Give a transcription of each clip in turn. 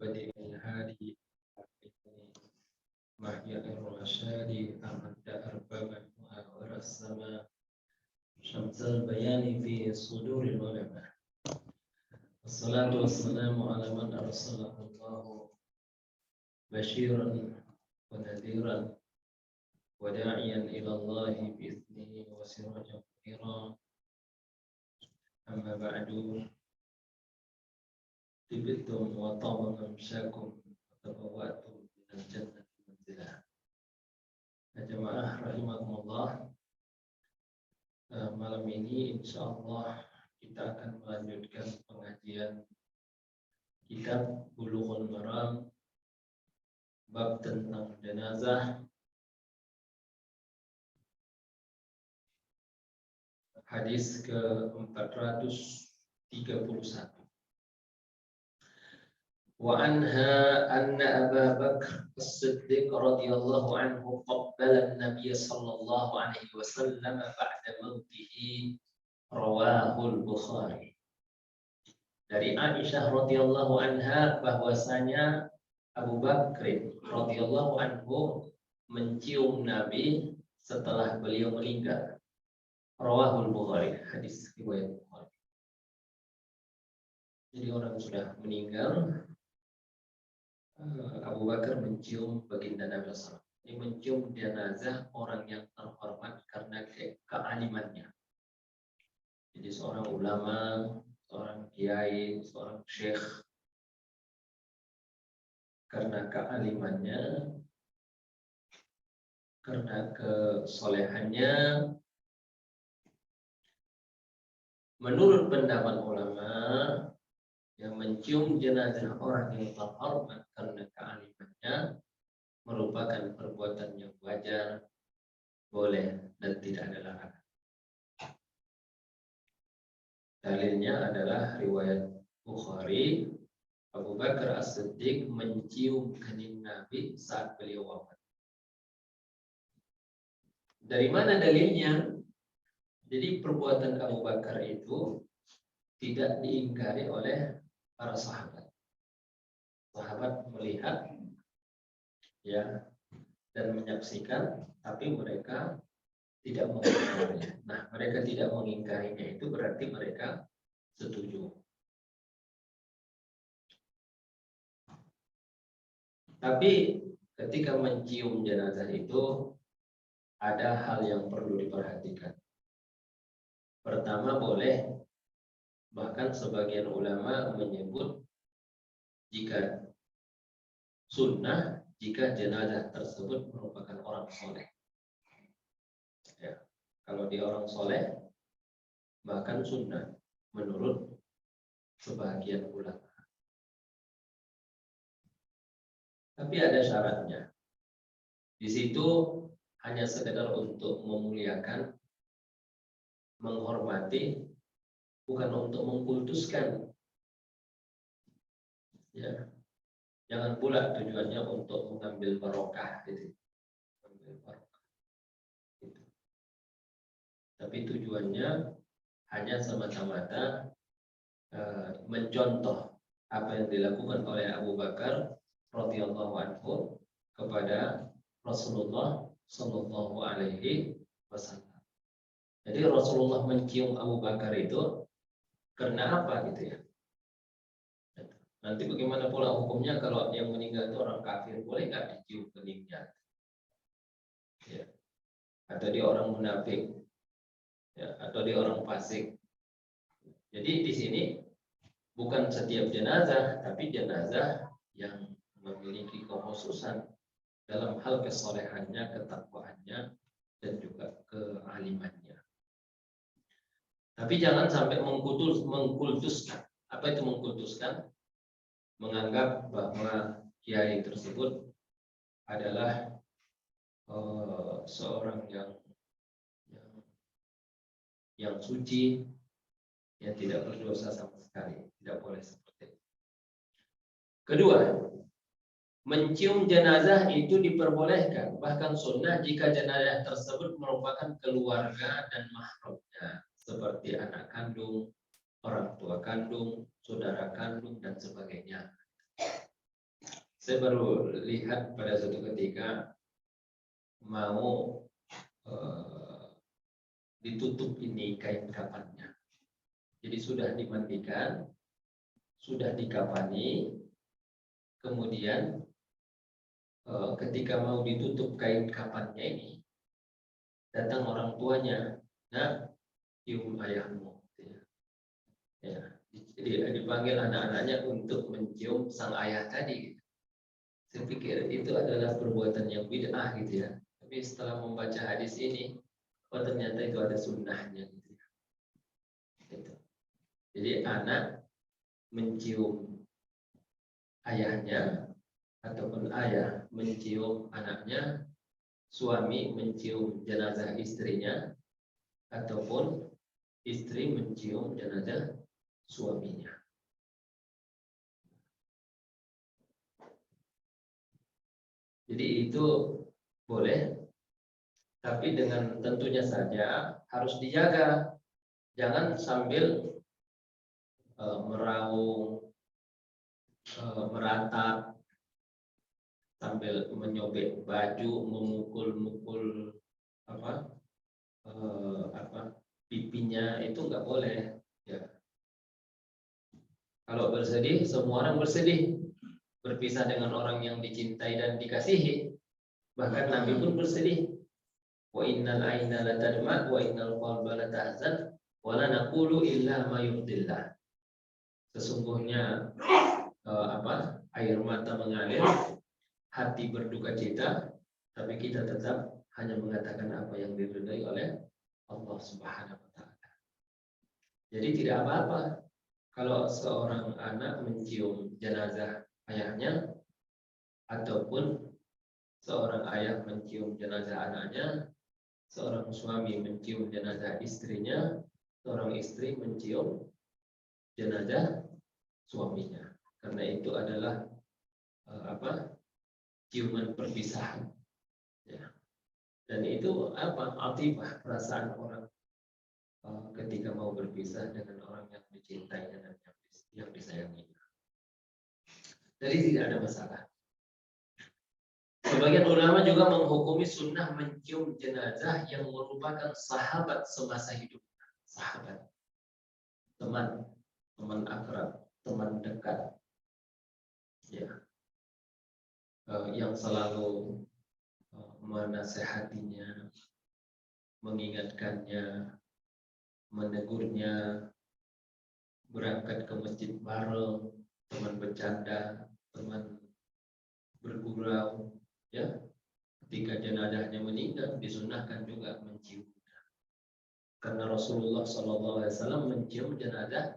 بديع الهادي محيا الرشاد أمد أربابا وأغر السماء شمس البيان في صدور العلماء. الصلاة والسلام على من أرسله الله بشيرا ونذيرا وداعيا إلى الله بإذنه وسراجا منيرا. أما بعد، طبتم وطاب ممشاكم وتبوأتم من الجنة منزلا. Jemaah rahimakumullah, malam ini insya Allah kita akan melanjutkan pengajian kitab Bulughul Maram, bab tentang jenazah, hadis ke-431. Wa anha anna Abu Bakr as-Siddiq radhiyallahu anhu qabbala an-nabiy sallallahu alaihi wasallam ba'da mautihi, rawahu al-Bukhari. Dari Aisyah radhiyallahu anha bahwasanya Abu Bakr radhiyallahu anhu mencium Nabi setelah beliau meninggal. Rawahu al-Bukhari, hadis riwayat Bukhari. Jadi orang sudah meninggal, Abu Bakar mencium baginda Nabi SAW. Ini mencium jenazah orang yang terhormat karena kealimannya. Jadi seorang ulama, seorang kiai, seorang syekh, karena kealimannya, karena kesolehannya, menurut pendapat ulama, yang mencium jenazah orang yang terhormat karena kealimannya merupakan perbuatan yang wajar, boleh, dan tidak ada larangan. Dalilnya adalah riwayat Bukhari, Abu Bakar as-Siddiq mencium kening Nabi saat beliau wafat. Dari mana dalilnya? Jadi perbuatan Abu Bakar itu tidak diingkari oleh para sahabat. Sahabat melihat, ya, dan menyaksikan, tapi mereka tidak mengingkarinya. Nah, mereka tidak mengingkarinya itu berarti mereka setuju. Tapi ketika mencium jenazah itu ada hal yang perlu diperhatikan. Pertama, boleh, bahkan sebagian ulama menyebut jika sunnah jika jenazah tersebut merupakan orang soleh. Ya, kalau dia orang soleh, bahkan sunnah menurut sebagian ulama. Tapi ada syaratnya. Di situ hanya sekedar untuk memuliakan, menghormati, bukan untuk mengkultuskan. Ya, jangan pula tujuannya untuk mengambil barokah, gitu. Mengambil barokah. Gitu. Tapi tujuannya hanya semata-mata mencontoh apa yang dilakukan oleh Abu Bakar radhiyallahu anhu kepada Rasulullah sallallahu alaihi wasallam. Jadi Rasulullah mencium Abu Bakar itu karena apa gitu ya? Nanti bagaimana pula hukumnya kalau yang meninggal itu orang kafir, boleh nggak dicium keningnya? Ya. Atau dia orang munafik, ya, atau dia orang fasik. Jadi di sini bukan setiap jenazah, tapi jenazah yang memiliki kekhususan dalam hal kesolehannya, ketakwaannya, dan juga kealimannya. Tapi jangan sampai mengkultuskan. Apa itu mengkultuskan? Menganggap bahwa kiai tersebut adalah seorang yang suci, yang tidak berdosa sama sekali. Tidak boleh seperti itu. Kedua, mencium jenazah itu diperbolehkan, bahkan sunnah jika jenazah tersebut merupakan keluarga dan mahramnya, seperti anak kandung, orang tua kandung, saudara kandung, dan sebagainya. Saya baru lihat pada suatu ketika mau ditutup ini kain kafannya. Jadi sudah dimandikan, sudah dikafani, kemudian ketika mau ditutup kain kafannya ini, datang orang tuanya, nah, cium ayahmu. Ya, jadi dipanggil anak-anaknya untuk mencium sang ayah tadi. Saya pikir itu adalah perbuatan yang bid'ah gitu ya. Tapi setelah membaca hadis ini, oh ternyata itu ada sunnahnya gitu ya. Gitu. Jadi anak mencium ayahnya ataupun ayah mencium anaknya, suami mencium jenazah istrinya ataupun istri mencium jenazah suaminya. Jadi itu boleh, tapi dengan tentunya saja harus dijaga. Jangan sambil meraung, meratap, sambil menyobek baju, memukul-mukul pipinya, itu nggak boleh. Ya. Kalau bersedih, semua orang bersedih. Berpisah dengan orang yang dicintai dan dikasihi. Bahkan Nabi pun bersedih. Wa innal aina la tadma wa innal qalba la tahzan wa la naqulu illa ma yurdillah. Sesungguhnya air mata mengalir, hati berduka cita, tapi kita tetap hanya mengatakan apa yang diridhai oleh Allah Subhanahu wa taala. Jadi tidak apa-apa kalau seorang anak mencium jenazah ayahnya ataupun seorang ayah mencium jenazah anaknya, seorang suami mencium jenazah istrinya, seorang istri mencium jenazah suaminya. Karena itu adalah ciuman perpisahan. Ya. Dan itu atifah perasaan orang ketika mau berpisah dengan orang yang dicintainya dan yang disayanginya. Jadi tidak ada masalah. Sebagian ulama juga menghukumi sunnah mencium jenazah yang merupakan sahabat semasa hidup. Sahabat, teman akrab, teman dekat, ya, yang selalu menasehatinya, mengingatkannya, menegurnya, berangkat ke masjid bareng, teman bercanda, teman bergurau, ya. Ketika jenazahnya meninggal, disunahkan juga mencium. Karena Rasulullah SAW mencium jenazah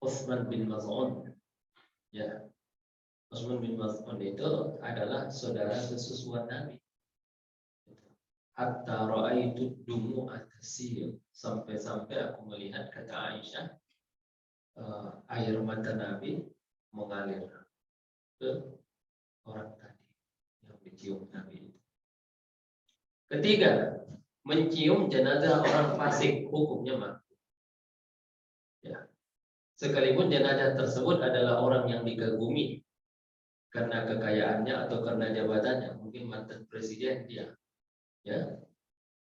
Utsman bin Maz'un. Ya, Utsman bin Maz'un itu adalah saudara sesusuan Nabi. Hatta ra'aitu dumu'a tasil, sampai-sampai aku melihat, kata Aisyah, air mata Nabi mengalir ke orang tadi yang dicium Nabi itu. Ketiga, mencium jenazah orang fasik, hukumnya makruh. Ya. Sekalipun jenazah tersebut adalah orang yang dikagumi karena kekayaannya atau karena jabatannya, mungkin mantan presiden dia, ya.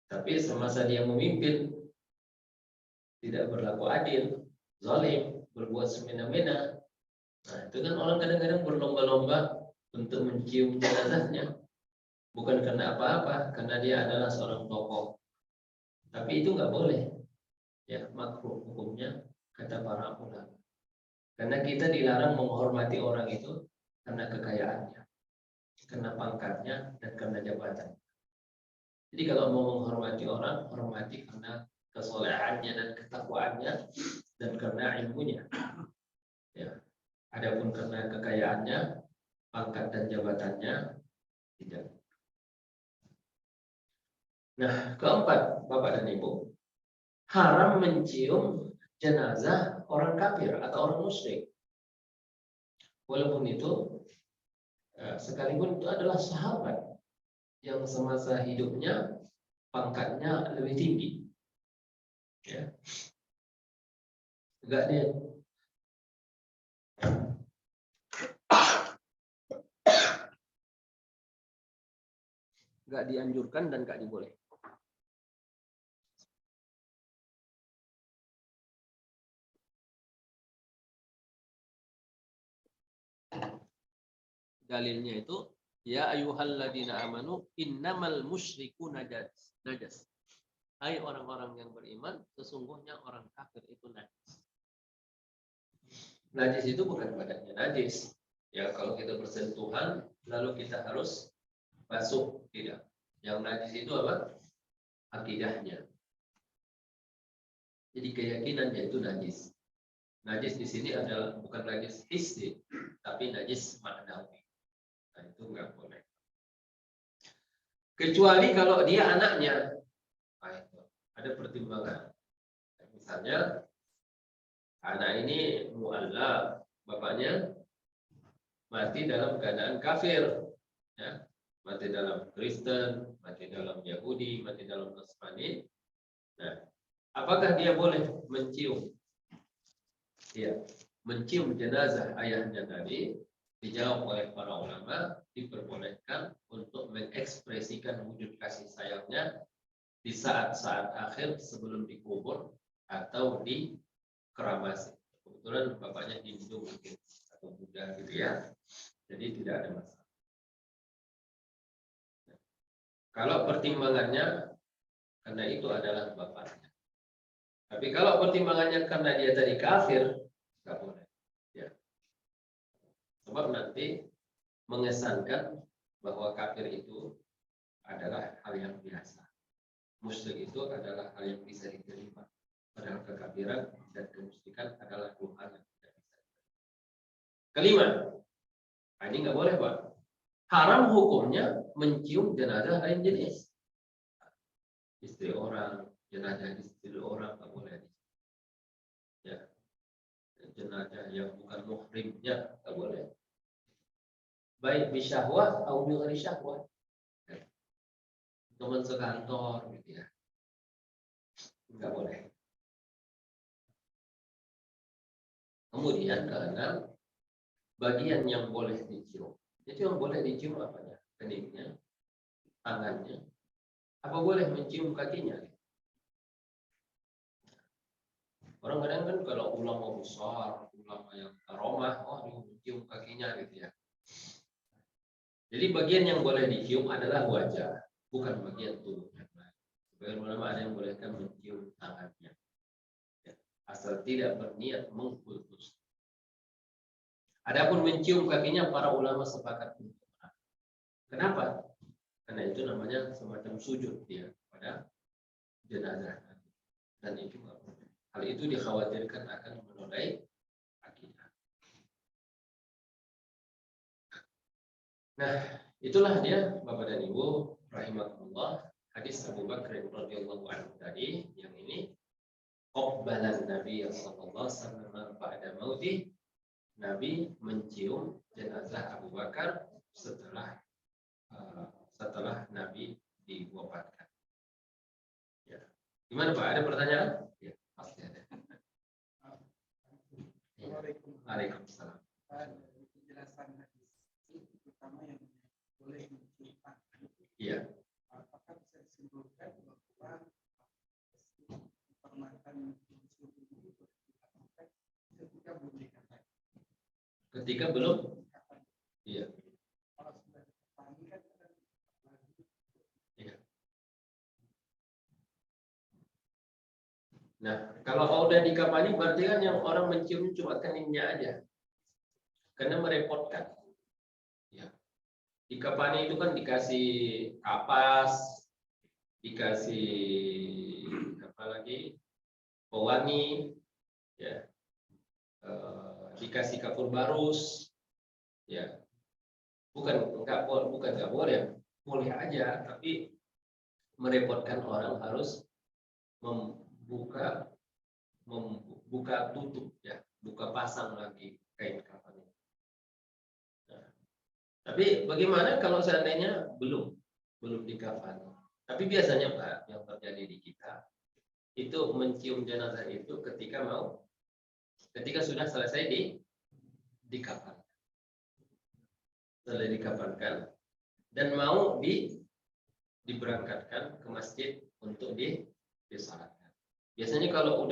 Tapi semasa dia memimpin tidak berlaku adil, zalim, berbuat semena-mena. Nah, itu kan orang kadang-kadang berlomba-lomba untuk mencium jenazahnya, bukan karena apa-apa, karena dia adalah seorang tokoh. Tapi itu nggak boleh, ya, makruh hukumnya, kata para ulama. Karena kita dilarang menghormati orang itu karena kekayaannya, karena pangkatnya, dan karena jabatan. Jadi kalau mau menghormati orang, hormati karena kesolehannya dan ketakwaannya dan karena ilmunya. Ya. Adapun karena kekayaannya, pangkat dan jabatannya, tidak. Nah, keempat, Bapak dan Ibu, haram mencium jenazah orang kafir atau orang musyrik. Walaupun itu, sekalipun itu adalah sahabat yang semasa hidupnya pangkatnya lebih tinggi. Ya. Enggak dia. nggak dianjurkan dan nggak dibolehkan. Dalilnya itu ya ayyuhalladzina amanu innamal musyriku najas. Hai orang-orang yang beriman, sesungguhnya orang kafir itu najis. Najis itu bukan badannya najis. Ya kalau kita bersentuhan lalu kita harus basuh, tidak. Yang najis itu apa? Akidahnya. Jadi keyakinannya itu najis. Najis di sini adalah bukan najis hissi, tapi najis maknawi. Nah, itu nggak boleh. Kecuali kalau dia anaknya. Nah, itu ada pertimbangan. Misalnya anak ini mu'allaf, bapaknya mati dalam keadaan kafir, ya. Mati dalam Kristen, mati dalam Yahudi, mati dalam Nasrani. Nah, apakah dia boleh mencium? Ya, mencium jenazah ayahnya tadi dijawab oleh para ulama diperbolehkan untuk mengekspresikan wujud kasih sayangnya di saat-saat akhir sebelum dikubur atau dikremasi. Kebetulan bapaknya Hindu mungkin atau Buddha gitu ya, jadi tidak ada masalah. Kalau pertimbangannya karena itu adalah bapaknya. Tapi kalau pertimbangannya karena dia tadi kafir, nggak boleh. Ya. Sebab nanti mengesankan bahwa kafir itu adalah hal yang biasa. Musyrik itu adalah hal yang bisa diterima. Padahal kekafiran dan kemusyrikan adalah dua hal yang tidak bisa diterima. Kelima, ini nggak boleh, Pak. Haram hukumnya mencium jenazah lain jenis. Istri orang, jenazah istri orang nggak boleh. Ya, jenazah yang bukan muhrimnya nggak boleh. Baik bisyahwah atau bi syahwah. Teman sekantor gitu ya. Nggak boleh. Kemudian keenam, bagian yang boleh dicium. Itu yang boleh dicium apanya? Keningnya, tangannya. Apa boleh mencium kakinya? Orang kadang kan kalau ulama besar, ulama yang karomah, oh dia mencium kakinya gitu ya. Jadi bagian yang boleh dicium adalah wajah, bukan bagian tubuhnya. Sebagian ulama ada yang bolehkan mencium tangannya, ya, asal tidak berniat mengkultus. Adapun mencium kakinya para ulama sepakat. Kenapa? Karena itu namanya semacam sujud dia pada jenazah. Dan itu hal itu dikhawatirkan akan menodai akidah. Nah, itulah dia Bapak dan Ibu rahimakumullah, hadis Abu Bakar radhiyallahu anhu tadi yang ini qabbalan Nabi sallallahu alaihi wasallam ba'da mauti. Nabi mencium jenazah Abu Bakar setelah Nabi diwafatkan. Ya. Gimana Pak? Ada pertanyaan? Ya, pasti ada. Waalaikumsalam. Penjelasan hadis terutama yang boleh mencium tangan. Iya. Apakah bisa disimpulkan bahwa penghormatan mencium ini dilakukan ketika belum dikatakan? Ketika belum? Iya. Kalau sudah diketahui kan Iya. Nah, kalau udah dikapani berarti kan yang orang mencium cuma keningnya aja. Karena merepotkan. Ya. Dikapani itu kan dikasih kapas, dikasih apa lagi? Pewangi, ya. Dikasih kapur barus, ya. Bukan nggak boleh, boleh aja, tapi merepotkan orang harus membuka tutup ya, buka pasang lagi kain kafan. Nah, tapi bagaimana kalau seandainya belum dikafan? Tapi biasanya Pak, yang terjadi di kita itu mencium jenazah itu ketika sudah selesai dikafan. Setelah dikafankan dan mau diberangkatkan ke masjid untuk disalatkan. Biasanya kalau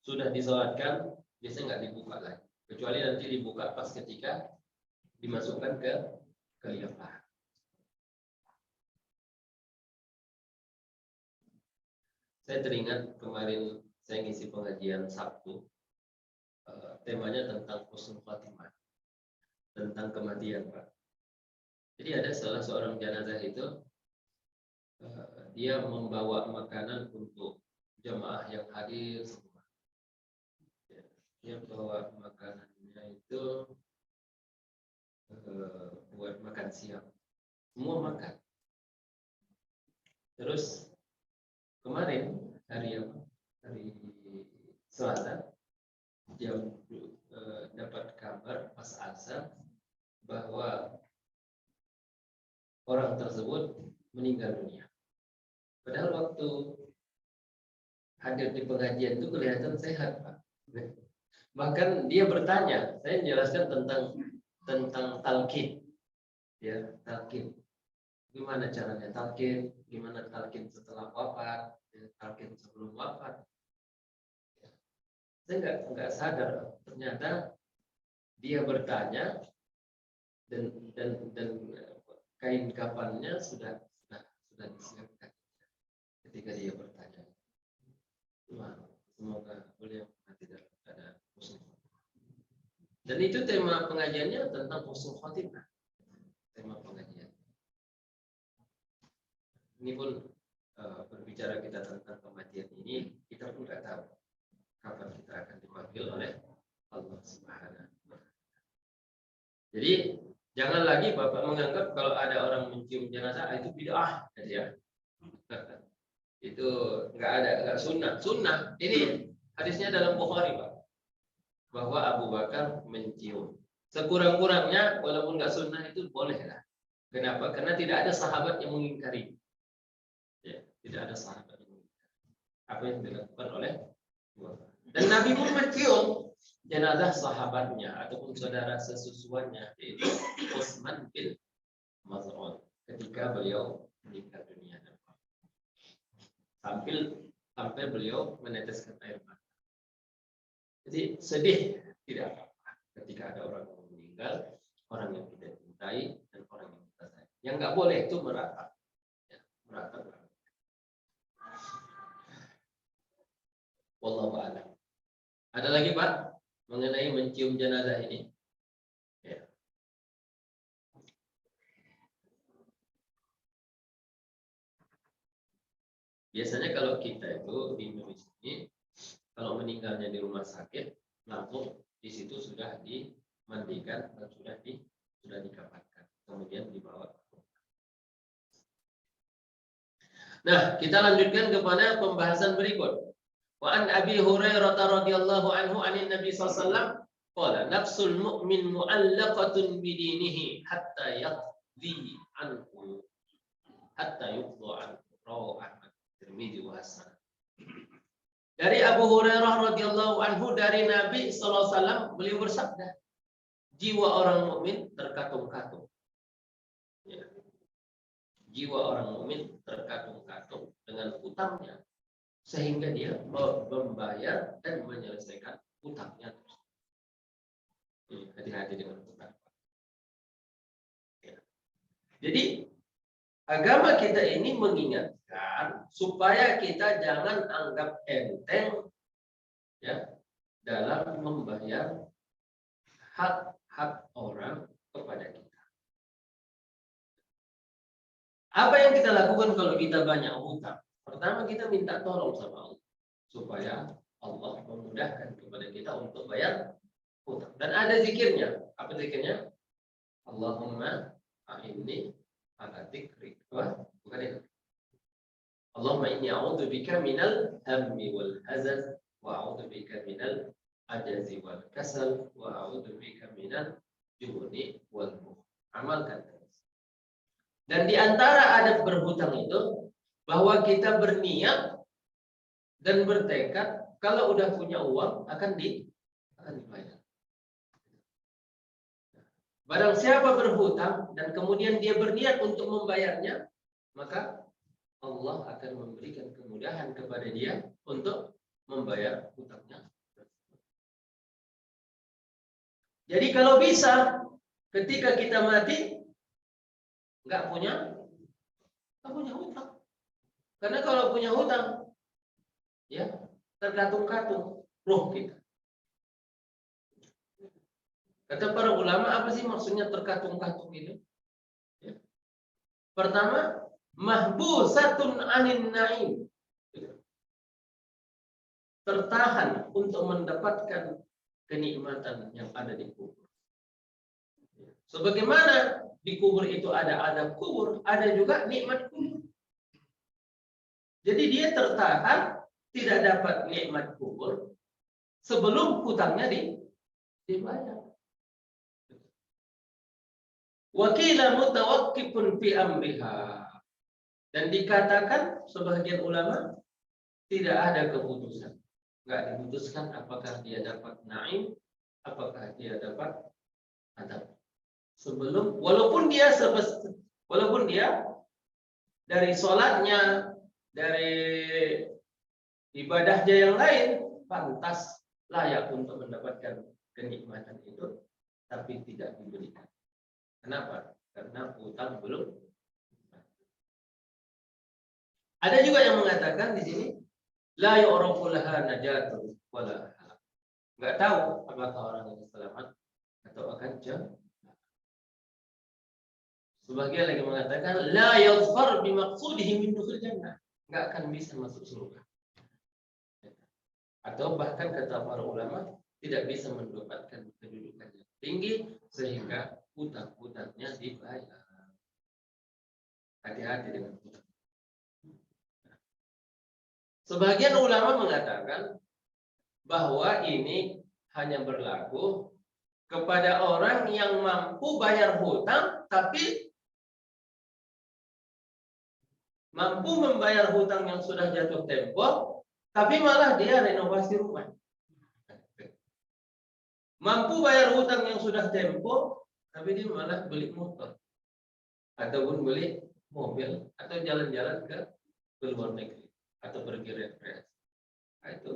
sudah disalatkan, biasanya nggak dibuka lagi, kecuali nanti dibuka pas ketika dimasukkan ke liang lahat. Saya teringat kemarin saya ngisi pengajian Sabtu, temanya tentang husnul khatimah, tentang kematian, Pak. Jadi ada salah seorang jenazah itu, dia membawa makanan untuk jemaah yang hadir semua. Dia bawa makanannya itu buat makan siang. Semua makan. Terus kemarin hari Selasa, dapat kabar pas asar bahwa orang tersebut meninggal dunia. Padahal waktu hadir di pengajian itu kelihatan sehat, Pak. Bahkan dia bertanya, saya menjelaskan tentang talqin, ya, talqin. Gimana caranya talqin? Gimana talqin setelah wafat? Ya, talqin sebelum wafat? Ya. Saya nggak sadar, ternyata dia bertanya dan kain kafannya sudah disiapkan ketika dia bertanya. Semoga beliau nanti dalam keadaan husnul khotimah. Dan itu tema pengajiannya tentang husnul khotimah. Tema pengajian. Ini pun berbicara kita tentang kematian ini, kita pun nggak tahu kapan kita akan dipanggil oleh Allah Subhanahu wa Ta'ala. Jadi jangan lagi Bapak menganggap kalau ada orang mencium jenazah itu bid'ah, ya. Itu nggak sunnah. Sunnah ini hadisnya dalam Bukhari, Pak, bahwa Abu Bakar mencium. Sekurang-kurangnya walaupun nggak sunnah itu boleh lah. Kenapa? Karena tidak ada sahabat yang mengingkari. Ya, tidak ada sahabat yang mengingkari apa yang dilakukan oleh Abu Bakar. Dan Nabi pun mencium jenazah sahabatnya ataupun saudara sesusuannya, yaitu Utsman bin Maz'un, ketika beliau meninggal dunia. Sampai beliau meneteskan air mata. Jadi sedih tidak apa-apa ketika ada orang yang meninggal, orang yang kita cintai dan orang yang kita sayang. Yang nggak boleh itu meratap, ya, meratap. Wallahu a'lam. Ada lagi, Pak, mengenai mencium jenazah ini? Ya. Biasanya kalau kita itu di Indonesia ini, kalau meninggalnya di rumah sakit, langsung di situ sudah dimandikan dan sudah dikafankan, kemudian dibawa. Nah, kita lanjutkan kepada pembahasan berikut. Wa an Abi Hurairah radhiyallahu anhu anin Nabi sallallahu alaihi wasallam qala nafsul mu'min mu'allaqatun bidinihi hatta yaqdi anhu hatta yuqda anhu, rawahu Ahmad, Tirmidzi wa Hasan. Dari Abu Hurairah radhiyallahu anhu dari Nabi sallallahu alaihi wasallam, beliau bersabda, jiwa orang mukmin terkatung-katung. Ya. Jiwa orang mukmin terkatung-katung dengan utangnya, sehingga dia membayar dan menyelesaikan utangnya. Hati-hati dengan utang. Ya. Jadi agama kita ini mengingatkan supaya kita jangan anggap enteng, ya, dalam membayar hak-hak orang kepada kita. Apa yang kita lakukan kalau kita banyak hutang? Pertama, kita minta tolong sama Allah supaya Allah memudahkan kepada kita untuk bayar hutang. Dan ada zikirnya. Apa zikirnya? Allahumma a'inni ala dzikrik. Bukan itu. Allahumma inni a'udzubika minal hammi wal hazan wa a'udzubika minal ajazi wal kasal wa a'udzubika minal jubni wal bukhl. Amalkan. Dan di antara adab berhutang itu bahwa kita berniat dan bertekad kalau udah punya uang akan dibayar. Barang siapa berhutang dan kemudian dia berniat untuk membayarnya, maka Allah akan memberikan kemudahan kepada dia untuk membayar hutangnya. Jadi kalau bisa ketika kita mati nggak punya hutang. Karena kalau punya hutang, ya terkatung-katung roh kita. Kata para ulama, apa sih maksudnya terkatung-katung itu? Ya. Pertama, mahbusatun anin naim. Tertahan untuk mendapatkan kenikmatan yang ada di kubur. Sebagaimana di kubur itu ada adab kubur, ada juga nikmat kubur. Jadi dia tertahan tidak dapat nikmat kubur sebelum hutangnya dibayar. Wakila mutawakkifun fi amriha. Dan dikatakan sebagian ulama tidak ada keputusan. Enggak diputuskan apakah dia dapat naim, apakah dia dapat adab. Sebelum walaupun dia dari sholatnya, dari ibadahnya yang lain pantas layak untuk mendapatkan kenikmatan itu, tapi tidak diberikan. Kenapa? Karena hutang belum. Ada juga yang mengatakan di sini la yu'rafu laha najatun wala halak. Enggak tahu apakah orang ini selamat atau akan jatuh. Sebagian lagi mengatakan la yadhfar bi maqsudihi min dukhul jannah. Enggak akan bisa masuk surga. Atau bahkan kata para ulama tidak bisa mendapatkan kedudukan yang tinggi sehingga hutang-hutangnya dibayar. Hati-hati dengan hutang. Sebagian ulama mengatakan bahwa ini hanya berlaku kepada orang yang mampu bayar hutang, tapi mampu membayar hutang yang sudah jatuh tempo, tapi malah dia renovasi rumah. Mampu bayar hutang yang sudah tempo, tapi dia malah beli motor, ataupun beli mobil, atau jalan-jalan ke luar negeri, atau pergi rekreasi. Nah, itu.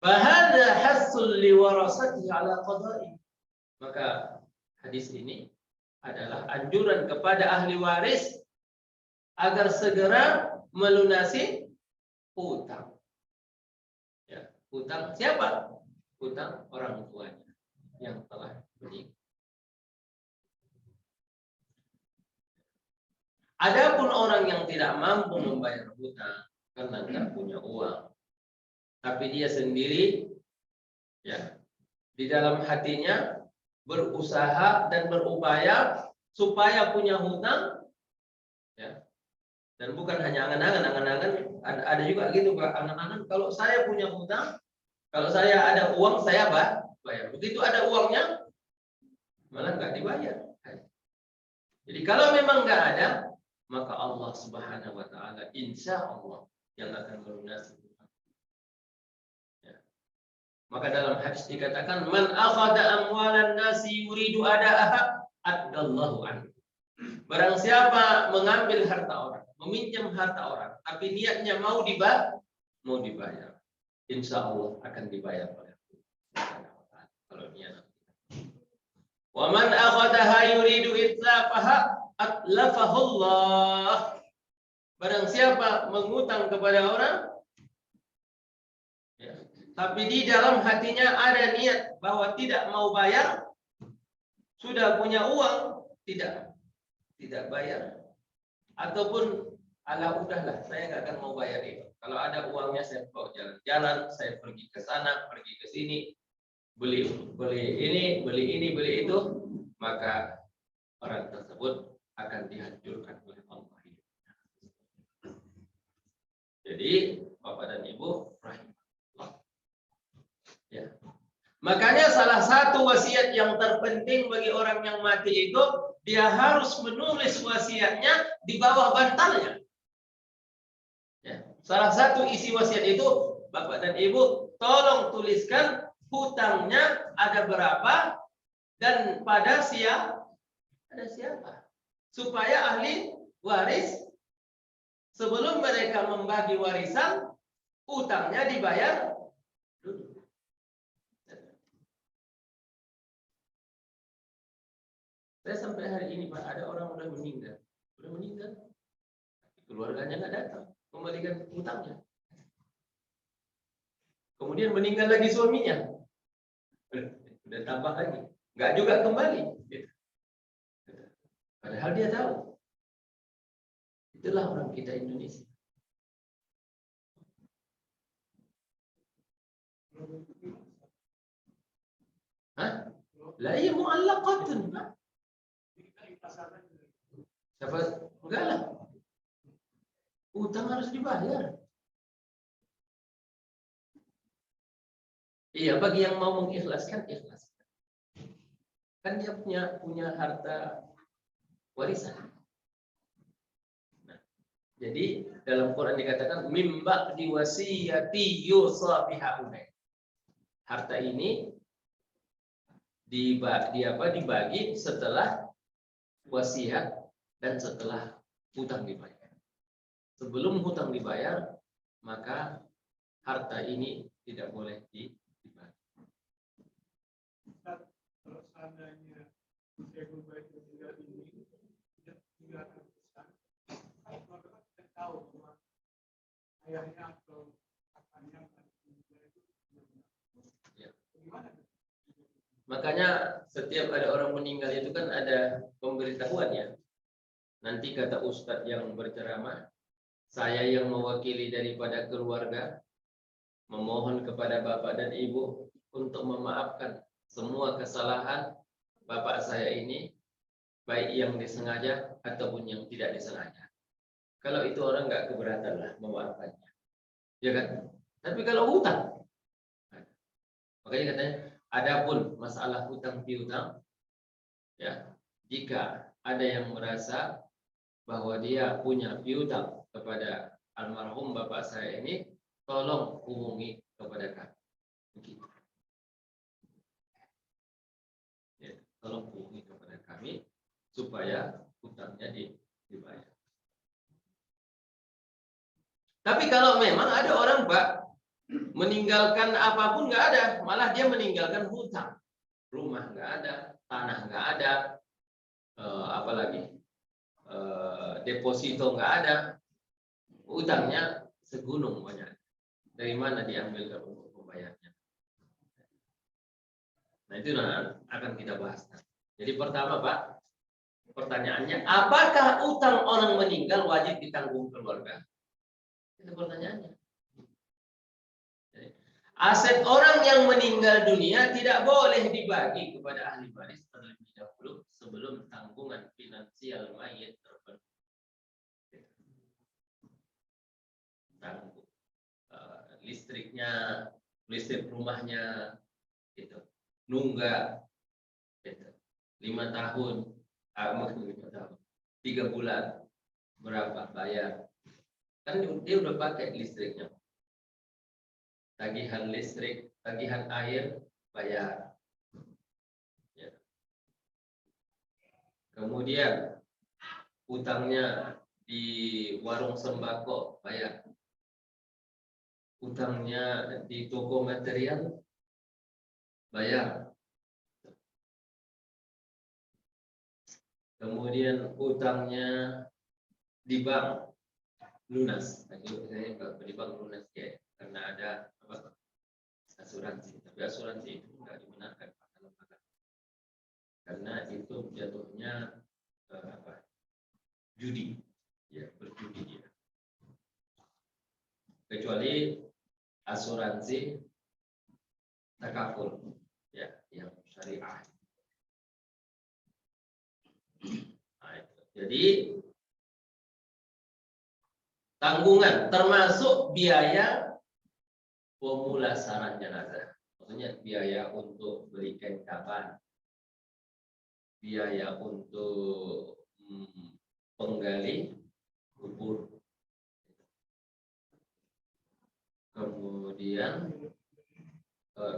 Bahada hasul liwarasati ala qada'i. Maka hadis ini adalah anjuran kepada ahli waris agar segera melunasi hutang. Ya, hutang siapa? Hutang orang tuanya yang telah meninggal. Adapun orang yang tidak mampu membayar hutang karena tidak punya uang, tapi dia sendiri, ya, di dalam hatinya berusaha dan berupaya supaya punya hutang, ya, dan bukan hanya angan-angan, ada juga gitu Pak, angan-angan kalau saya punya hutang, kalau saya ada uang saya bayar. Begitu ada uangnya malah nggak dibayar. Jadi kalau memang nggak ada, maka Allah Subhanahu Wa Taala insya Allah yang akan melunasi. Ya. Maka dalam hadis dikatakan man akhada amwalan nasi yuridu ada'aha adallahu anhu. Barang siapa mengambil harta orang, meminjam harta orang, tapi niatnya mau dibayar, insya Allah akan dibayar oleh Allah. Kalau niat. Wa man akhadaha yuridu itlafaha atlafahullah. Barang siapa mengutang kepada orang, ya, tapi di dalam hatinya ada niat bahwa tidak mau bayar, sudah punya uang tidak bayar, ataupun ala udahlah saya nggak akan mau bayar itu. Kalau ada uangnya saya bawa jalan-jalan, saya pergi ke sana, pergi ke sini, beli ini, beli itu, maka orang tersebut akan dihancurkan oleh Allah. Jadi Bapak dan Ibu rahimahullah. Ya. Makanya salah satu wasiat yang terpenting bagi orang yang mati itu, dia harus menulis wasiatnya di bawah bantalnya. Ya. Salah satu isi wasiat itu, Bapak dan Ibu, tolong tuliskan hutangnya ada berapa dan pada Ada siapa? Supaya ahli waris sebelum mereka membagi warisan, utangnya dibayar dulu. Saya sampai hari ini Pak, ada orang udah meninggal, keluarganya nggak datang kembalikan utangnya. Kemudian meninggal lagi suaminya, udah tambah lagi, nggak juga kembali. Padahal dia tahu. Itulah orang kita Indonesia. Hah? La iya mu'allaqatun. Siapa? Enggak lah. Utang harus dibayar. Iya, bagi yang mau mengikhlaskan, ikhlaskan. Kan dia punya harta warisan. Nah, jadi dalam Quran dikatakan mimba diwasiyati yusa biha unai. Harta ini dibagi setelah wasiat dan setelah hutang dibayar. Sebelum hutang dibayar, maka harta ini tidak boleh dibagi. Kalau seandainya saya berbaik meninggal ini tidak besar, keluarga tidak tahu bahwa ayahnya atau kakaknya meninggal itu Ya. bagaimana? Makanya setiap ada orang meninggal itu kan ada pemberitahuan ya. Nanti kata ustadz yang berceramah, saya yang mewakili daripada keluarga memohon kepada bapak dan ibu untuk memaafkan semua kesalahan bapak saya ini, baik yang disengaja ataupun yang tidak disengaja. Kalau itu orang nggak keberatan lah memaafkannya, ya kan? Tapi kalau hutang, makanya katanya, adapun masalah hutang piutang, ya, jika ada yang merasa bahwa dia punya piutang kepada almarhum bapak saya ini, tolong hubungi kepada kami. Begitu. Ya, tolong hubungi kepada kami supaya hutangnya dibayar. Tapi kalau memang ada orang Pak meninggalkan apapun nggak ada, malah dia meninggalkan hutang, rumah nggak ada, tanah nggak ada, apalagi deposito nggak ada, utangnya segunung banyak. Dari mana diambil untuk membayarnya? Nah itu akan kita bahas. Jadi pertama Pak, pertanyaannya, apakah utang orang meninggal wajib ditanggung keluarga? Itu pertanyaannya. Aset orang yang meninggal dunia tidak boleh dibagi kepada ahli waris terlebih dahulu sebelum tanggungan finansial mayit terpenuhi. Tanggung listriknya, listrik rumahnya, gitu. Nunggak, gitu. 5 tahun, 5 tahun, 3 bulan, berapa bayar? Kan dia udah pakai listriknya. Tagihan listrik, tagihan air, bayar. Ya. Kemudian utangnya di warung sembako, bayar. Utangnya di toko material, bayar. Kemudian utangnya di bank, lunas. Saya di bank lunas ya, karena ada asuransi. Tapi asuransi itu nggak dibenarkan karena itu jatuhnya judi, ya, berjudi dia. Kecuali asuransi takaful, ya, yang syariah. Nah, jadi tanggungan termasuk biaya pemulasaran jenazah, maksudnya biaya untuk beli kain kafan, biaya untuk penggali kubur, kemudian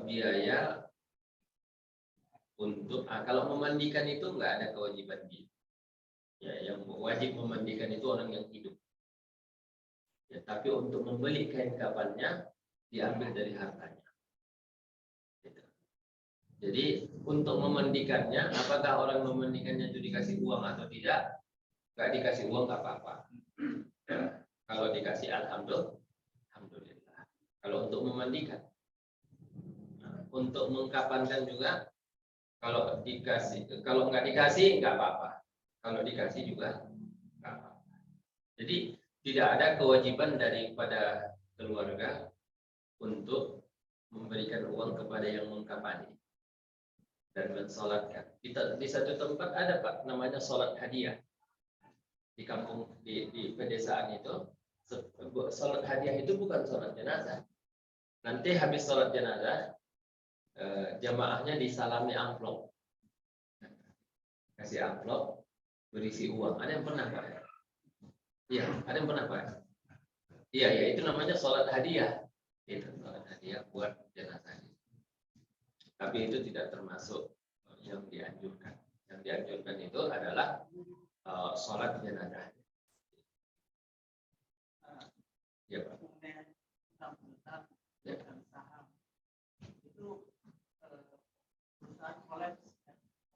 biaya untuk kalau memandikan itu nggak ada kewajiban dia. Ya, yang wajib memandikan itu orang yang hidup. Ya, tapi untuk membeli kain kafannya diambil dari hartanya. Gitu. Jadi untuk memandikannya, apakah orang memandikannya itu dikasih uang atau tidak? Nggak dikasih uang nggak apa-apa. Ya, kalau dikasih alhamdulillah. Kalau untuk memandikan, nah, untuk mengkafankan juga, kalau nggak dikasih nggak apa-apa. Kalau dikasih juga nggak apa-apa. Jadi tidak ada kewajiban daripada keluarga untuk memberikan uang kepada yang mengkafani dan mensolatkan. Di satu tempat ada Pak, namanya solat hadiah. Di kampung di pedesaan itu, solat hadiah itu bukan solat jenazah. Nanti habis solat jenazah, jamaahnya disalami amplop. Kasih amplop berisi uang. Ada yang pernah Pak? Iya, ada yang pernah Pak? Iya, ya itu namanya sholat hadiah. Itu sholat hadiah buat jenazah. Tapi itu tidak termasuk yang dianjurkan. Yang dianjurkan itu adalah sholat jenazah. Ya Pak. Ya. Itu perusahaan kolaps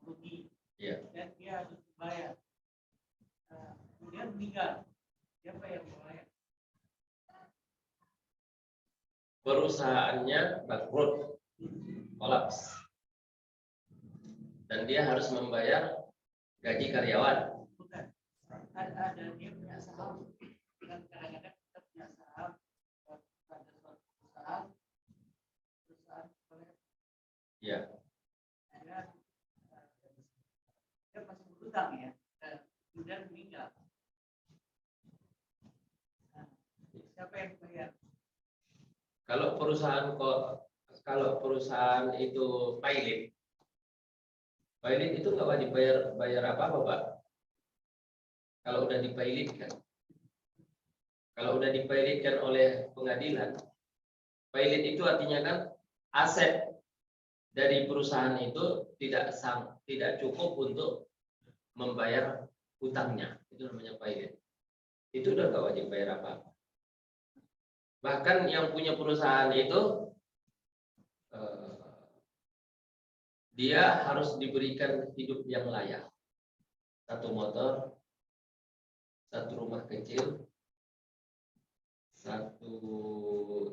rugi. Ya. Dan dia harus bayar. Kemudian meninggal. Siapa yang membayar? Perusahaannya bangkrut, kolaps, dan dia harus membayar gaji karyawan. Bukan. Ada dia punya saham. Dan kadang-kadang kita punya saham pada suatu perusahaan kolaps. Ya. Dia masih berutang ya. Kemudian meninggal. Siapa yang bayar? Kalau perusahaan itu pilot itu nggak wajib bayar apa-apa Pak. Kalau udah dipilotkan, kalau udah dipilotkan oleh pengadilan, pilot itu artinya kan aset dari perusahaan itu tidak cukup untuk membayar hutangnya, itu namanya pilot. Itu udah nggak wajib bayar apa-apa. Bahkan yang punya perusahaan itu dia harus diberikan hidup yang layak. Satu motor, satu rumah kecil, satu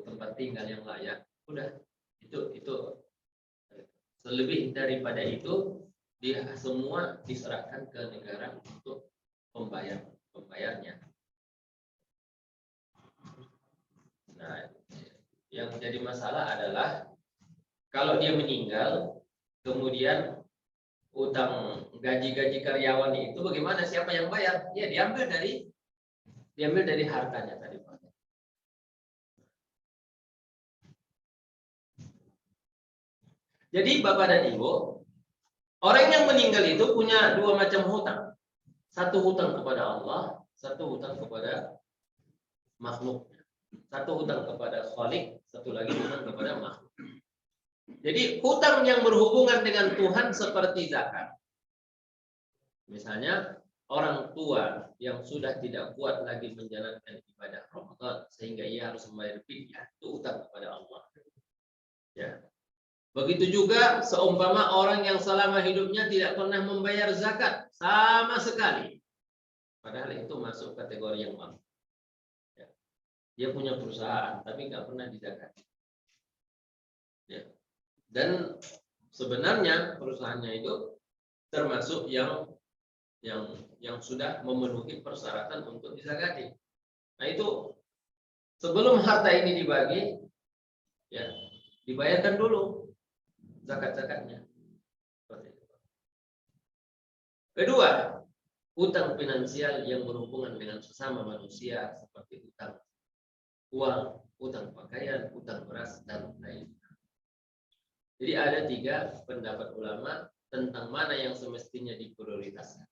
tempat tinggal yang layak. Udah, itu selebih daripada itu dia semua diserahkan ke negara untuk pembayarnya. Nah, yang jadi masalah adalah kalau dia meninggal, kemudian utang gaji karyawan itu bagaimana? Siapa yang bayar? Ya diambil dari hartanya tadi Pak. Jadi Bapak dan Ibu, orang yang meninggal itu punya dua macam hutang. Satu hutang kepada Allah, satu hutang kepada makhluk. Satu hutang kepada Khalik, satu lagi hutang kepada makhluk. Jadi hutang yang berhubungan dengan Tuhan seperti zakat. Misalnya orang tua yang sudah tidak kuat lagi menjalankan ibadah Ramadan sehingga ia harus membayar fidyah, itu hutang kepada Allah. Ya. Begitu juga seumpama orang yang selama hidupnya tidak pernah membayar zakat sama sekali. Padahal itu masuk kategori yang mampu. Ya. Dia punya perusahaan tapi nggak pernah dizakati. Ya. Dan sebenarnya perusahaannya itu termasuk yang sudah memenuhi persyaratan untuk dizakati. Nah itu sebelum harta ini dibagi, ya dibayarkan dulu zakat-zakatnya. Kedua, hutang finansial yang berhubungan dengan sesama manusia seperti hutang uang, hutang pakaian, hutang beras dan lain. Jadi ada 3 pendapat ulama tentang mana yang semestinya diprioritaskan.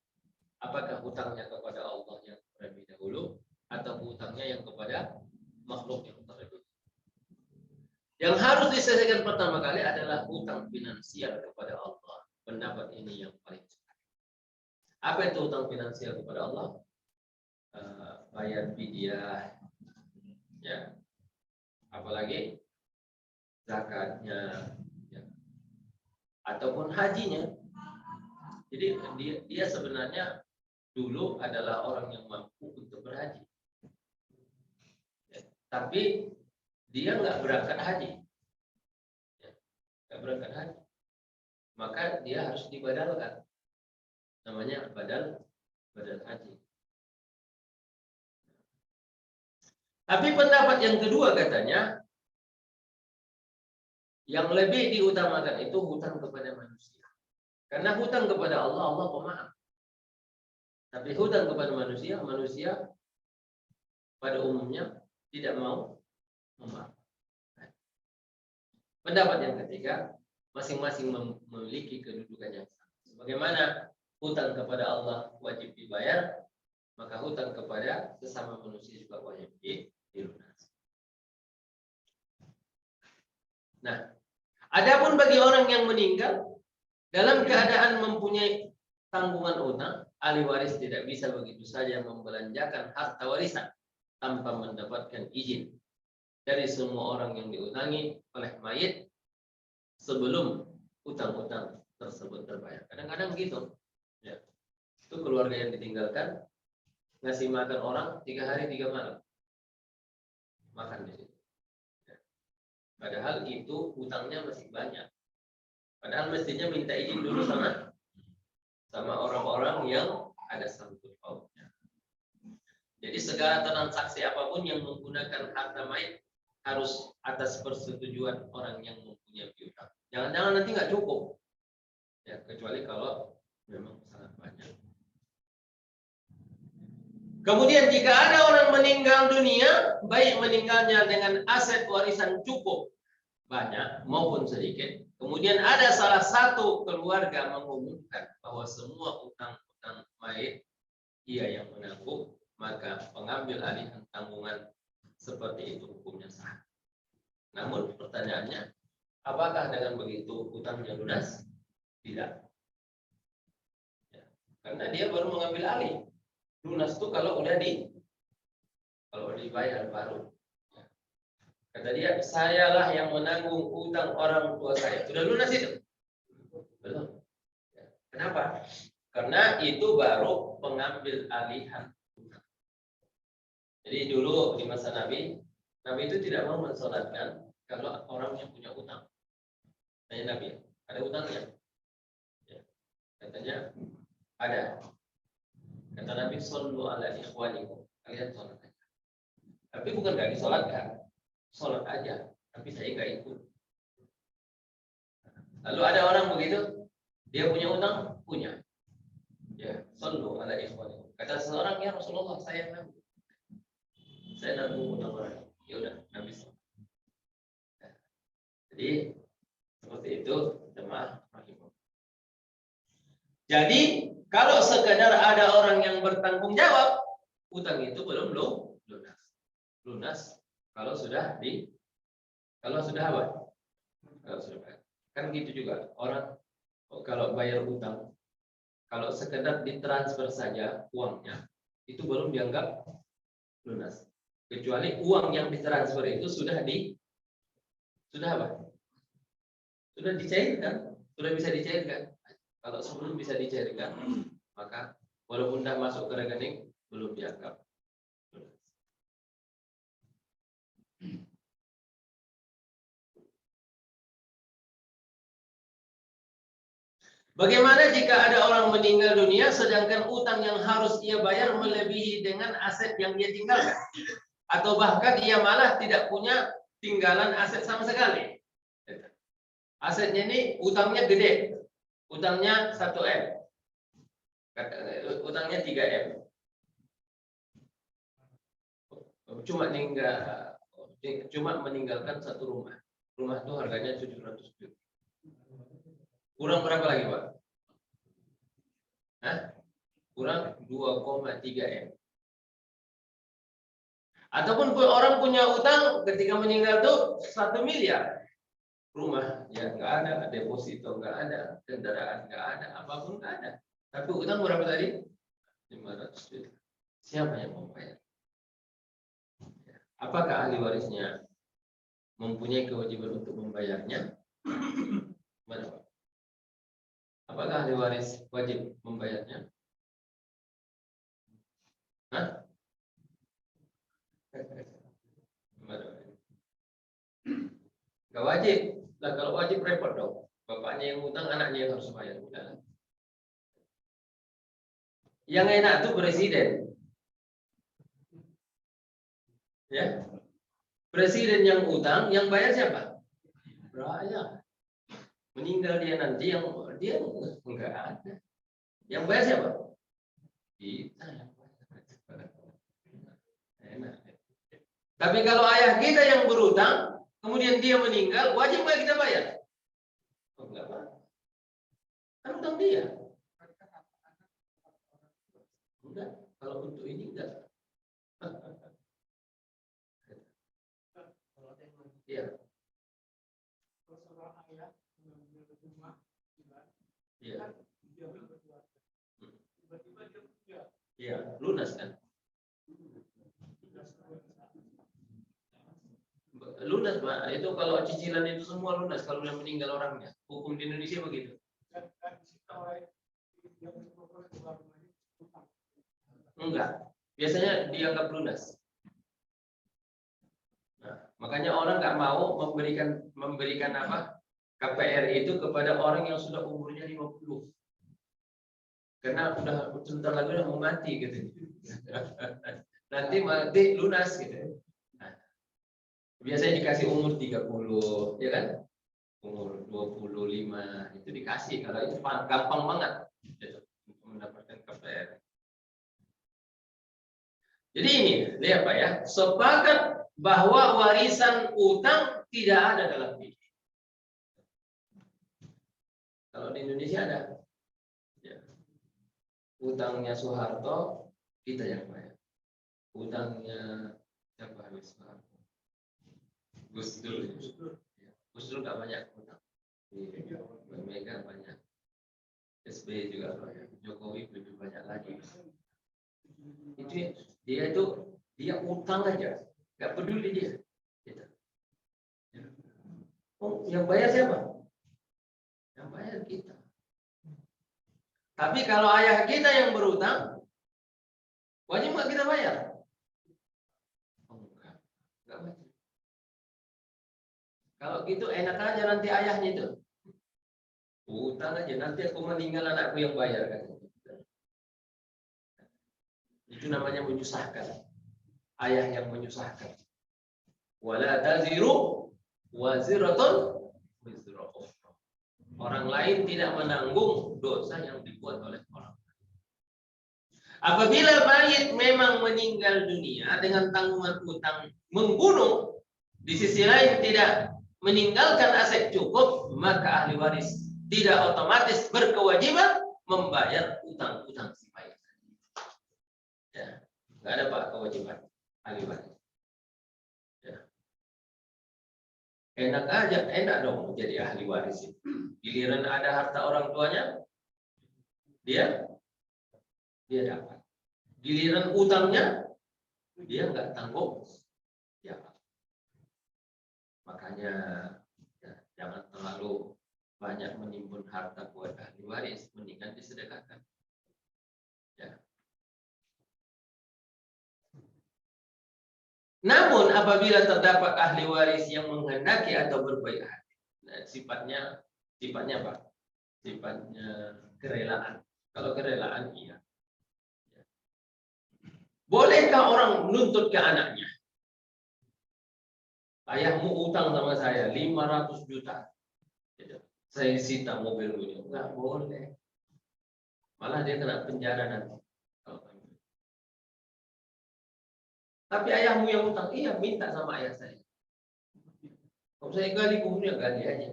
Apakah hutangnya kepada Allah yang terlebih dahulu atau hutangnya yang kepada makhluk yang terlebih dahulu. Yang harus diselesaikan pertama kali adalah hutang finansial kepada Allah. Apa itu hutang finansial kepada Allah? Bayar fidyah, ya. Apalagi zakatnya, ya. Ataupun hajinya. Jadi dia sebenarnya dulu adalah orang yang mampu untuk berhaji, ya. Tapi dia nggak berangkat haji, ya. Nggak berangkat haji, maka dia harus dibadalkan, namanya badal haji. Tapi pendapat yang kedua katanya, yang lebih diutamakan itu hutang kepada manusia. Karena hutang kepada Allah, Allah pemaaf. Tapi hutang kepada manusia, manusia pada umumnya tidak mau memaafkan. Pendapat yang ketiga, masing-masing memiliki kedudukan yang sama. Sebagaimana hutang kepada Allah wajib dibayar, maka hutang kepada sesama manusia juga wajib dilunasi. Nah, adapun bagi orang yang meninggal dalam keadaan mempunyai tanggungan utang, ahli waris tidak bisa begitu saja membelanjakan harta warisan tanpa mendapatkan izin dari semua orang yang diutangi oleh mayit sebelum utang-utang tersebut terbayar. Kadang-kadang gitu, ya. Itu keluarga yang ditinggalkan ngasih makan orang 3 hari 3 malam makan di situ. Ya. Padahal itu utangnya masih banyak. Padahal mestinya minta izin dulu sama orang-orang yang ada sangkut pautnya. Jadi segala transaksi apapun yang menggunakan harta mayit harus atas persetujuan orang yang mempunyai piutang. Jangan-jangan nanti nggak cukup, ya, kecuali kalau memang sangat banyak. Kemudian jika ada orang meninggal dunia, baik meninggalnya dengan aset warisan cukup banyak maupun sedikit, kemudian ada salah satu keluarga mengumumkan bahwa semua utang-utang mayit ia yang menanggung, maka pengambil alihan tanggungan seperti itu hukumnya sah. Namun pertanyaannya, apakah dengan begitu utangnya lunas? Tidak. Ya, karena dia baru mengambil alih. Lunas itu kalau udah dibayar baru. Kata dia, sayalah yang menanggung utang orang tua saya. Sudah lunas itu? Belum. Kenapa? Karena itu baru pengambil alihan utang. Jadi dulu di masa Nabi itu tidak mau mensolatkan kalau orang yang punya utang. Tanya Nabi, ada utangnya? Ya. Katanya, ada. Kata Nabi, sallu ala ikhwanikum. Kalian sholat aja. Tapi bukan gak disolatkan. Sholat aja. Tapi saya gak ikut. Lalu ada orang begitu. Dia punya utang? Punya. Ya, sallu ala ikhwanikum. Kata seorang, ya Rasulullah, saya nanggung. Saya nanggung utang orang. Ya udah, Nabi sholat. Jadi, seperti itu. Jemaah rahimahullah. Jadi, kalau sekedar ada orang yang bertanggung jawab, utang itu belum lunas. Lunas kalau sudah apa? Kalau sudah bayar. Kan gitu juga orang kalau bayar utang, kalau sekedar ditransfer saja uangnya, itu belum dianggap lunas. Kecuali uang yang ditransfer itu sudah apa? Sudah dicairkan, sudah bisa dicairkan. Kalau sebelum bisa dicairkan, maka walaupun tidak masuk ke rekening, belum dianggap lunas. Bagaimana jika ada orang meninggal dunia sedangkan utang yang harus ia bayar melebihi dengan aset yang dia tinggalkan? Atau bahkan ia malah tidak punya tinggalan aset sama sekali. Asetnya ini utangnya gede. Utangnya 1 M. Utangnya 3 M. Cuma meninggalkan 1 rumah. Rumah itu harganya 700 juta. Kurang berapa lagi, Pak? Hah? Kurang 2,3 M. Ataupun orang punya utang ketika meninggal tuh 1 miliar. Rumah ya nggak ada, deposito nggak ada, kendaraan nggak ada, apapun nggak ada. Tapi utang berapa tadi? 500 juta. Siapa yang membayar? Apakah ahli warisnya mempunyai kewajiban untuk membayarnya? Mana, Pak? Apakah ahli waris wajib membayarnya? Hah? Gak wajib. Nah, kalau wajib repot dong. Bapaknya yang utang, anaknya yang harus bayar. Udah. Yang enak tuh presiden. Ya. Presiden yang utang, yang bayar siapa? Rakyat. Meninggal dia nanti, yang dia enggak ada. Yang bayar siapa? Kita yang bayar. Enak. Tapi kalau ayah kita yang berutang, kemudian dia meninggal, wajib nggak kita bayar? Oh, enggak, Pak. Kan utang dia. Enggak. Kalau untuk ini enggak. Iya. Iya. Iya, lunas kan? Lunas, Pak. Itu kalau cicilan itu semua lunas kalau udah meninggal orangnya. Hukum di Indonesia begitu. Enggak. Biasanya dianggap lunas. Nah, makanya orang nggak mau memberikan apa? KPR itu kepada orang yang sudah umurnya 50. Karena udah sebentar lagi udah mau mati gitu. Nanti mati lunas gitu. Nah, biasanya dikasih umur 30, ya kan? Umur 25 itu dikasih, kalau itu gampang banget gitu, untuk mendapatkan KPR. Jadi ini, lihat Pak ya, sepakat bahwa warisan utang tidak ada dalam fikih. Kalau di Indonesia ada. Ya. Utangnya Soeharto, kita yang bayar. Utangnya siapa habis Soeharto? Gus Dur. Gus Dur nggak banyak utang. Mega banyak. SBY juga banyak. Jokowi lebih banyak lagi. Itu dia utang aja, nggak peduli dia. Gitu. Oh, yang bayar siapa? Yang bayar kita. Tapi kalau ayah kita yang berutang, wajib nggak kita bayar? Oh, enggak wajib. Kalau gitu enak aja nanti ayahnya itu. Utang aja, nanti aku meninggal anakku yang bayar kan. Itu namanya menyusahkan. Ayah yang menyusahkan. Wala taziru waziratun wizra ukhra. Orang lain tidak menanggung dosa yang dibuat oleh orang lain. Apabila mayit memang meninggal dunia dengan tanggungan utang membunuh, di sisi lain tidak meninggalkan aset cukup, maka ahli waris tidak otomatis berkewajiban membayar utang-utang si mayit. Ya, nggak ada Pak kewajiban ahli waris. Ya. Enak aja, enak dong menjadi ahli waris. Giliran ada harta orang tuanya, dia dapat. Giliran utangnya, dia nggak tanggung. Ya. Makanya ya, jangan terlalu banyak menimbun harta buat ahli waris, mendingan disedekahkan. Ya. Namun apabila terdapat ahli waris yang menghendaki atau berbaik hati, nah, sifatnya apa? Sifatnya kerelaan. Kalau kerelaan iya. Bolehkah orang menuntut ke anaknya? Ayahmu utang sama saya 500 juta. Saya sita mobilmu. Enggak boleh. Malah dia kena penjara nanti. Tapi ayahmu yang utang, iya minta sama ayah saya. Kalau saya gali kuburnya, gali aja.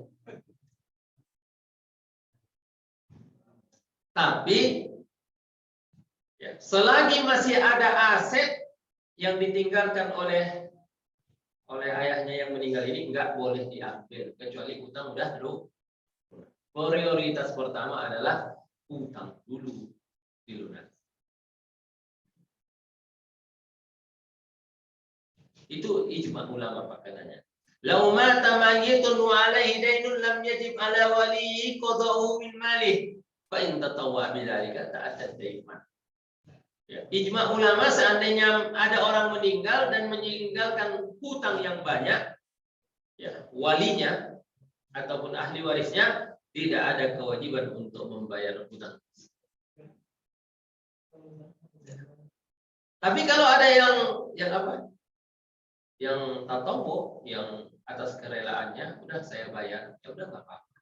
Tapi ya, selagi masih ada aset yang ditinggalkan oleh ayahnya yang meninggal ini, nggak boleh diambil kecuali utang udah dulu. Prioritas pertama adalah utang dulu. Itu ijma ulama Pak katanya. Lau mata mayyitun wa alaihi dainun lam yajib ala waliyi qada'u min malih fa in tatawwa bidzalika ta'addad daiman. Ya, ijma ulama seandainya ada orang meninggal dan meninggalkan hutang yang banyak, ya, walinya ataupun ahli warisnya tidak ada kewajiban untuk membayar hutang. Tapi kalau ada yang apa? Yang tatowo, yang atas kerelaannya, udah saya bayar, ya udah nggak apa-apa.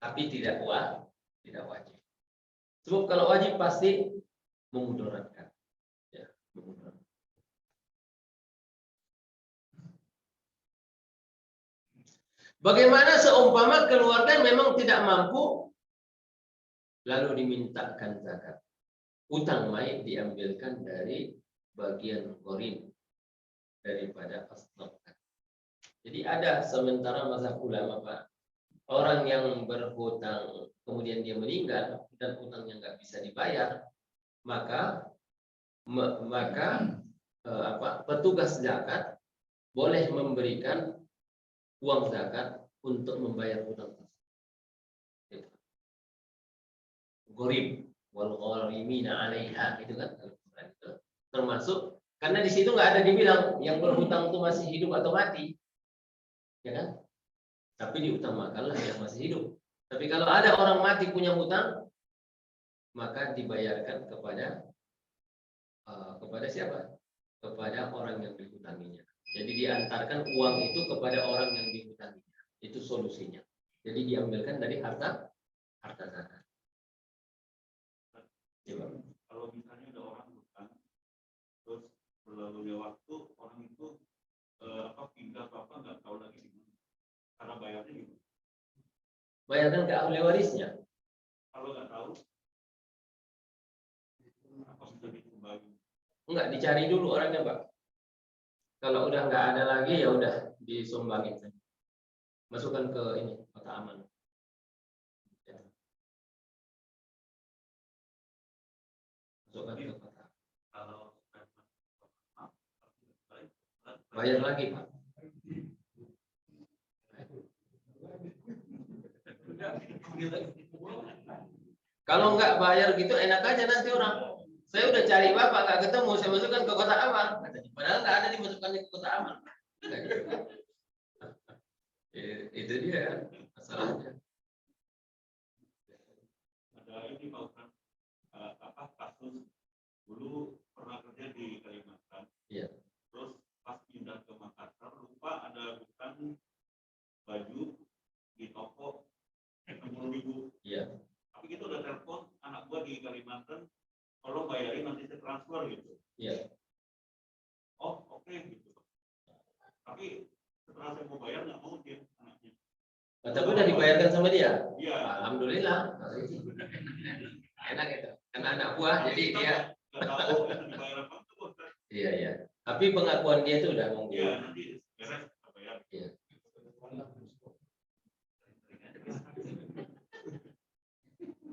Tapi tidak wajib. Sebab kalau wajib pasti memudaratkan. Ya, memudaratkan. Bagaimana seumpama keluarga memang tidak mampu, lalu dimintakan zakat. Utang mayit diambilkan dari bagian gharim daripada asnaf. Jadi ada sementara mazhab ulama Pak, orang yang berhutang kemudian dia meninggal dan hutangnya nggak bisa dibayar, maka petugas zakat boleh memberikan uang zakat untuk membayar hutang tersebut. Gharib wal gharimina 'alaiha itu kan termasuk, karena di situ nggak ada dibilang yang berhutang itu masih hidup atau mati. Ya kan? Tapi diutamakanlah yang masih hidup. Tapi kalau ada orang mati punya hutang, maka dibayarkan kepada siapa? Kepada orang yang dihutanginya. Jadi diantarkan uang itu kepada orang yang dihutanginya. Itu solusinya. Jadi diambilkan dari harta zakat. Kalau misalnya ada orang hutang, terus berlalunya waktu orang itu pindah apa nggak tahu lagi di mana. Cara bayarnya gimana? Bayarkan ke ahli warisnya. Kalau nggak tahu, apa sudah dikembali? Enggak, dicari dulu orangnya Pak. Kalau udah nggak ada lagi ya udah disumbangin saja. Masukkan ke ini kotak aman. Ya. Masukkan ke kotak. Kalau Bayar lagi Pak. Kalau nggak bayar gitu enak aja nanti orang. Saya udah cari bapak nggak ketemu, saya masukkan ke kotak aman. Padahal nggak ada dimasukkan ke kotak aman. Itu dia masalahnya. ada ini Pak Ustaz, kasus dulu pernah kerja di Kalimantan. Iya. Terus pas pindah ke Makassar lupa ada bukan baju di toko 60.000. Iya. Tapi kita udah telepon anak gua di Kalimantan, tolong bayarin nanti saya transfer gitu. Iya. Oh oke gitu. Tapi setelah saya mau bayar nggak mau dia anaknya. Tapi udah dibayarkan sama dia. Iya. Alhamdulillah. Enak itu. Karena anak buah jadi dia. Nggak tahu itu dibayar apa tuh. Iya iya. Tapi pengakuan dia itu udah mungkin. Iya nanti beres kita bayar. Iya.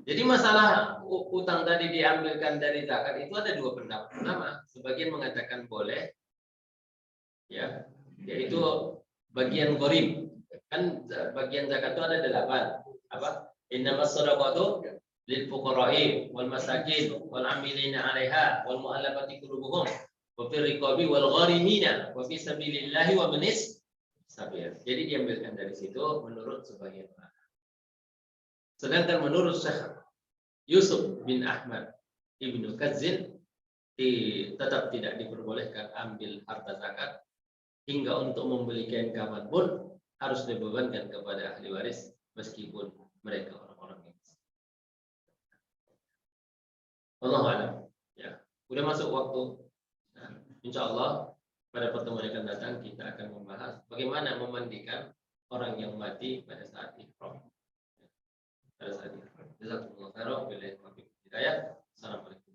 Jadi masalah utang tadi diambilkan dari zakat itu ada dua pendapat. Pertama, sebagian mengatakan boleh, ya, yaitu bagian gharib. Kan bagian zakat itu ada 8. Apa? Innamas shadaqatu lil fuqara'i wal masakin wal 'amilina 'alaiha wal mu'allafati qulubuhum wa fir riqabi wal gharimina wa fi sabilillahi wa manis sabil. Jadi diambilkan dari situ menurut sebagian ulama. Sedangkan menurut Syekh Yusuf bin Ahmad Ibnu Kazin tetap tidak diperbolehkan ambil harta zakat hingga untuk membeli kain kafan pun harus dibebankan kepada ahli waris meskipun mereka orang-orang yang Allah alam. Ya, udah masuk waktu. Nah, insya Allah pada pertemuan yang akan datang kita akan membahas bagaimana memandikan orang yang mati pada saat ihram. Pada saat ihram. Jazakumullah khairan. Assalamualaikum.